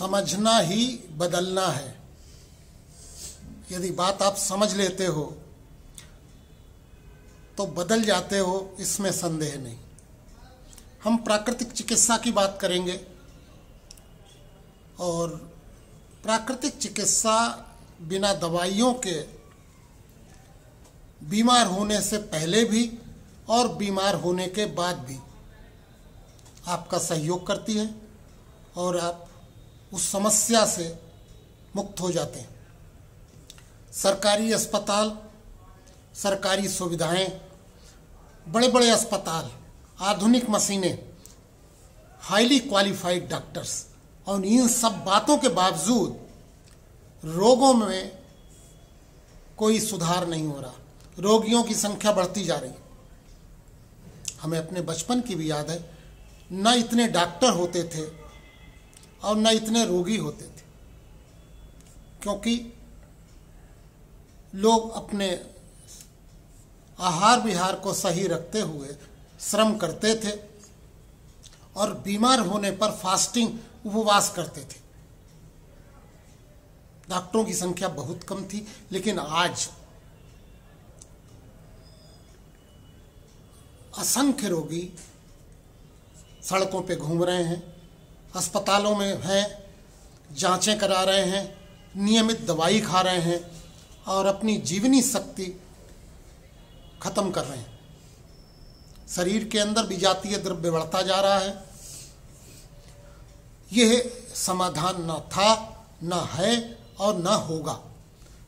समझना ही बदलना है। यदि बात आप समझ लेते हो तो बदल जाते हो, इसमें संदेह नहीं। हम प्राकृतिक चिकित्सा की बात करेंगे और प्राकृतिक चिकित्सा बिना दवाइयों के बीमार होने से पहले भी और बीमार होने के बाद भी आपका सहयोग करती है और आप उस समस्या से मुक्त हो जाते हैं। सरकारी अस्पताल, सरकारी सुविधाएं, बड़े बड़े अस्पताल, आधुनिक मशीनें, हाईली क्वालिफाइड डॉक्टर्स, और इन सब बातों के बावजूद रोगों में कोई सुधार नहीं हो रहा। रोगियों की संख्या बढ़ती जा रही है। हमें अपने बचपन की भी याद है, न इतने डॉक्टर होते थे और न इतने रोगी होते थे, क्योंकि लोग अपने आहार विहार को सही रखते हुए श्रम करते थे और बीमार होने पर फास्टिंग, उपवास करते थे। डॉक्टरों की संख्या बहुत कम थी, लेकिन आज असंख्य रोगी सड़कों पे घूम रहे हैं, अस्पतालों में हैं, जांचें करा रहे हैं, नियमित दवाई खा रहे हैं और अपनी जीवनी शक्ति खत्म कर रहे हैं। शरीर के अंदर विजातीय द्रव्य बढ़ता जा रहा है। यह समाधान न था, न है और न होगा।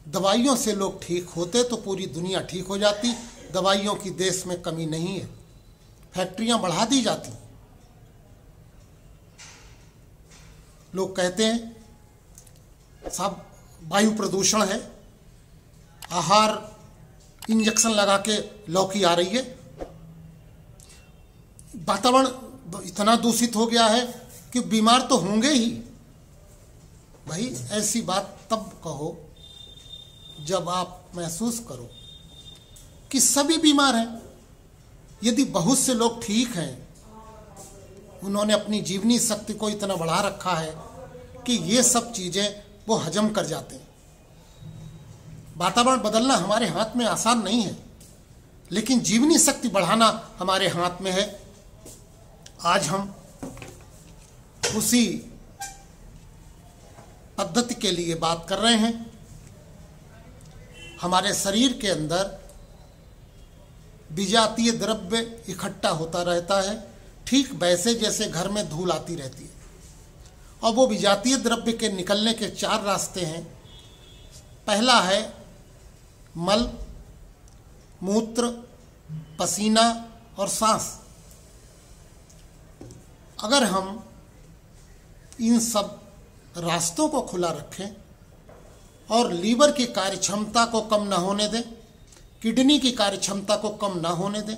दवाइयों से लोग ठीक होते तो पूरी दुनिया ठीक हो जाती। दवाइयों की देश में कमी नहीं है, फैक्ट्रियां बढ़ा दी जाती। लोग कहते हैं सब वायु प्रदूषण है, आहार इंजेक्शन लगा के लौकी आ रही है, वातावरण इतना दूषित हो गया है कि बीमार तो होंगे ही। भाई ऐसी बात तब कहो जब आप महसूस करो कि सभी बीमार हैं। यदि बहुत से लोग ठीक हैं, उन्होंने अपनी जीवनी शक्ति को इतना बढ़ा रखा है कि ये सब चीजें वो हजम कर जाते हैं। वातावरण बदलना हमारे हाथ में आसान नहीं है, लेकिन जीवनी शक्ति बढ़ाना हमारे हाथ में है। आज हम उसी पद्धति के लिए बात कर रहे हैं। हमारे शरीर के अंदर विजातीय द्रव्य इकट्ठा होता रहता है, ठीक वैसे जैसे घर में धूल आती रहती है। और वो विजातीय द्रव्य के निकलने के 4 रास्ते हैं। पहला है मल, मूत्र, पसीना और सांस। अगर हम इन सब रास्तों को खुला रखें और लीवर की कार्यक्षमता को कम न होने दें, किडनी की कार्यक्षमता को कम न होने दें,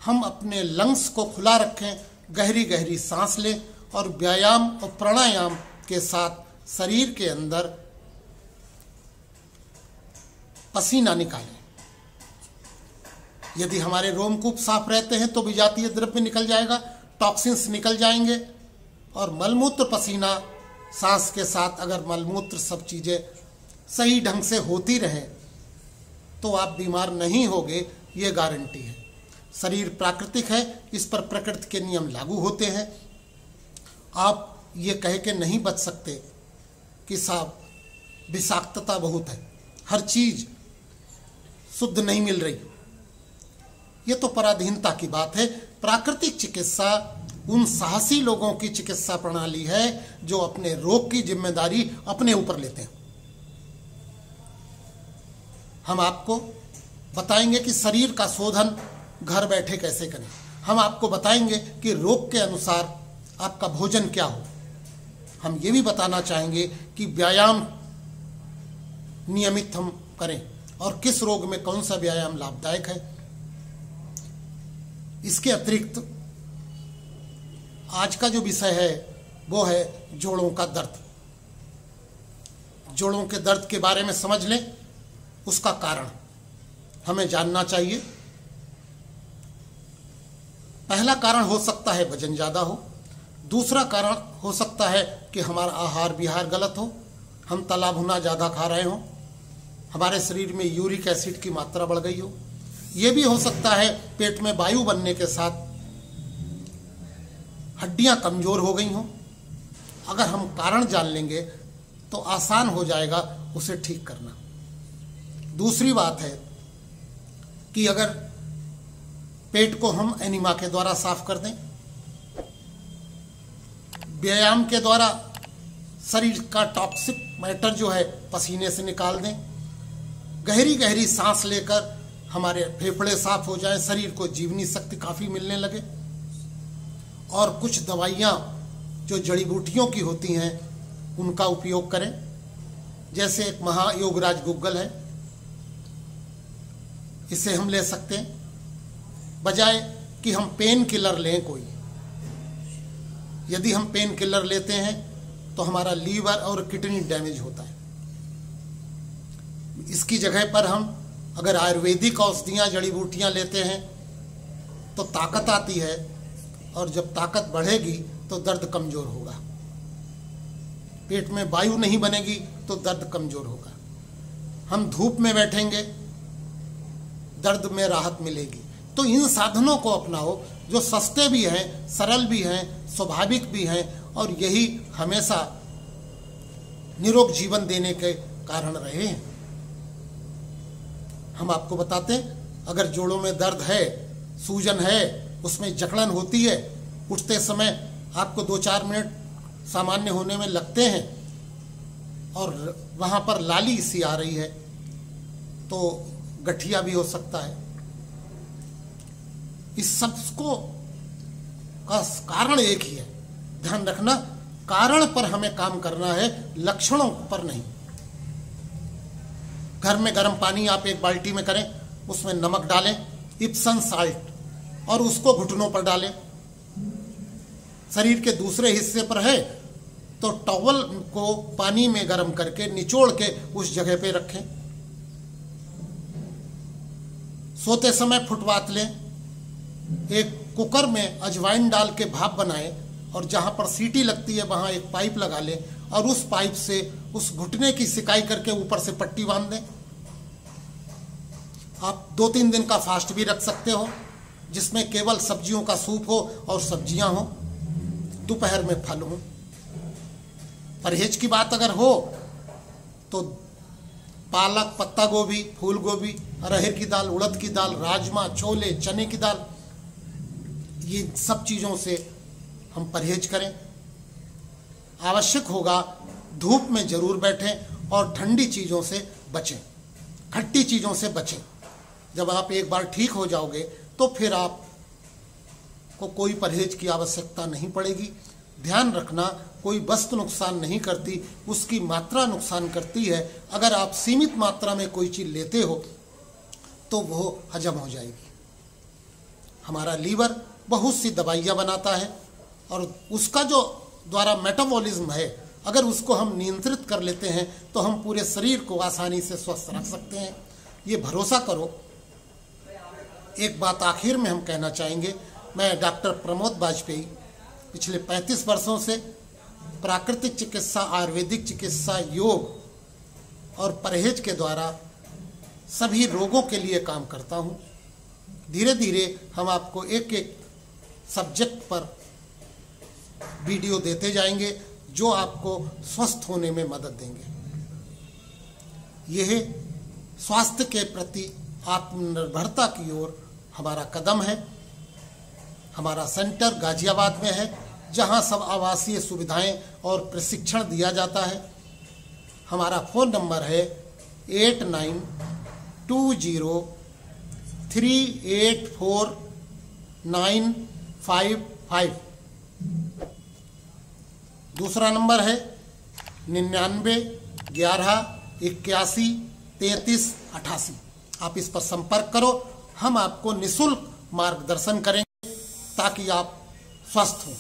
हम अपने लंग्स को खुला रखें, गहरी गहरी सांस लें और व्यायाम और प्राणायाम के साथ शरीर के अंदर पसीना निकालें। यदि हमारे रोमकूप साफ रहते हैं तो विजातीय द्रव्य निकल जाएगा, टॉक्सिन्स निकल जाएंगे। और मलमूत्र, पसीना, सांस के साथ अगर मलमूत्र सब चीजें सही ढंग से होती रहे तो आप बीमार नहीं होगे, ये गारंटी है। शरीर प्राकृतिक है, इस पर प्रकृति के नियम लागू होते हैं। आप ये कह के नहीं बच सकते कि साहब विषाक्तता बहुत है, हर चीज शुद्ध नहीं मिल रही। ये तो पराधीनता की बात है। प्राकृतिक चिकित्सा उन साहसी लोगों की चिकित्सा प्रणाली है जो अपने रोग की जिम्मेदारी अपने ऊपर लेते हैं। हम आपको बताएंगे कि शरीर का शोधन घर बैठे कैसे करें। हम आपको बताएंगे कि रोग के अनुसार आपका भोजन क्या हो। हम ये भी बताना चाहेंगे कि व्यायाम नियमित हम करें और किस रोग में कौन सा व्यायाम लाभदायक है। इसके अतिरिक्त आज का जो विषय है वो है जोड़ों का दर्द। जोड़ों के दर्द के बारे में समझ लें, उसका कारण हमें जानना चाहिए। पहला कारण हो सकता है वजन ज्यादा हो, दूसरा कारण हो सकता है कि हमारा आहार विहार गलत हो, हम तला भुना ज़्यादा खा रहे हों, हमारे शरीर में यूरिक एसिड की मात्रा बढ़ गई हो। ये भी हो सकता है पेट में वायु बनने के साथ हड्डियां कमजोर हो गई हों। अगर हम कारण जान लेंगे तो आसान हो जाएगा उसे ठीक करना। दूसरी बात है कि अगर पेट को हम एनिमा के द्वारा साफ कर दें, व्यायाम के द्वारा शरीर का टॉक्सिक मैटर जो है पसीने से निकाल दें, गहरी गहरी सांस लेकर हमारे फेफड़े साफ हो जाएं, शरीर को जीवनी शक्ति काफ़ी मिलने लगे, और कुछ दवाइयाँ जो जड़ी बूटियों की होती हैं उनका उपयोग करें। जैसे एक महायोगराज गुग्गल है, इसे हम ले सकते हैं, बजाय कि हम पेन किलर लें कोई। यदि हम पेन किलर लेते हैं तो हमारा लीवर और किडनी डैमेज होता है। इसकी जगह पर हम अगर आयुर्वेदिक औषधियाँ जड़ी बूटियाँ लेते हैं तो ताकत आती है, और जब ताकत बढ़ेगी तो दर्द कमजोर होगा। पेट में वायु नहीं बनेगी तो दर्द कमजोर होगा। हम धूप में बैठेंगे, दर्द में राहत मिलेगी। तो इन साधनों को अपनाओ जो सस्ते भी हैं, सरल भी हैं, स्वाभाविक भी हैं, और यही हमेशा निरोग जीवन देने के कारण रहे हैं। हम आपको बताते हैं, अगर जोड़ों में दर्द है, सूजन है, उसमें जकड़न होती है, उठते समय आपको 2-4 मिनट सामान्य होने में लगते हैं, और वहाँ पर लाली सी आ रही है, तो गठिया भी हो सकता है। इस सब को का कारण एक ही है। ध्यान रखना, कारण पर हमें काम करना है, लक्षणों पर नहीं। घर में गर्म पानी आप एक बाल्टी में करें, उसमें नमक डालें, इप्सम साल्ट, और उसको घुटनों पर डालें। शरीर के दूसरे हिस्से पर है तो टॉवल को पानी में गर्म करके निचोड़ के उस जगह पे रखें। सोते समय फुटवात लें, एक कुकर में अजवाइन डाल के भाप बनाएं, और जहां पर सीटी लगती है वहां एक पाइप लगा लें, और उस पाइप से उस घुटने की सिकाई करके ऊपर से पट्टी बांध दें। आप 2-3 दिन का फास्ट भी रख सकते हो, जिसमें केवल सब्जियों का सूप हो और सब्जियां हो, दोपहर में फल हो। परहेज की बात अगर हो तो पालक, पत्ता गोभी, फूल गोभी, अरहर की दाल, उड़द की दाल, राजमा, छोले, चने की दाल, ये सब चीज़ों से हम परहेज करें। आवश्यक होगा धूप में जरूर बैठें, और ठंडी चीज़ों से बचें, खट्टी चीज़ों से बचें। जब आप एक बार ठीक हो जाओगे तो फिर आपको कोई परहेज की आवश्यकता नहीं पड़ेगी। ध्यान रखना, कोई वस्तु नुकसान नहीं करती, उसकी मात्रा नुकसान करती है। अगर आप सीमित मात्रा में कोई चीज़ लेते हो तो वो हजम हो जाएगी। हमारा लीवर बहुत सी दवाइयाँ बनाता है, और उसका जो द्वारा मेटाबॉलिज्म है, अगर उसको हम नियंत्रित कर लेते हैं तो हम पूरे शरीर को आसानी से स्वस्थ रख सकते हैं। ये भरोसा करो। एक बात आखिर में हम कहना चाहेंगे, मैं डॉक्टर प्रमोद वाजपेयी पिछले 35 वर्षों से प्राकृतिक चिकित्सा, आयुर्वेदिक चिकित्सा, योग और परहेज के द्वारा सभी रोगों के लिए काम करता हूँ। धीरे धीरे हम आपको एक एक सब्जेक्ट पर वीडियो देते जाएंगे जो आपको स्वस्थ होने में मदद देंगे। यह स्वास्थ्य के प्रति आत्मनिर्भरता की ओर हमारा कदम है। हमारा सेंटर गाजियाबाद में है, जहां सब आवासीय सुविधाएं और प्रशिक्षण दिया जाता है। हमारा फ़ोन नंबर है 8920384955। दूसरा नंबर है 9911813388। आप इस पर संपर्क करो, हम आपको निःशुल्क मार्गदर्शन करेंगे ताकि आप स्वस्थ हों।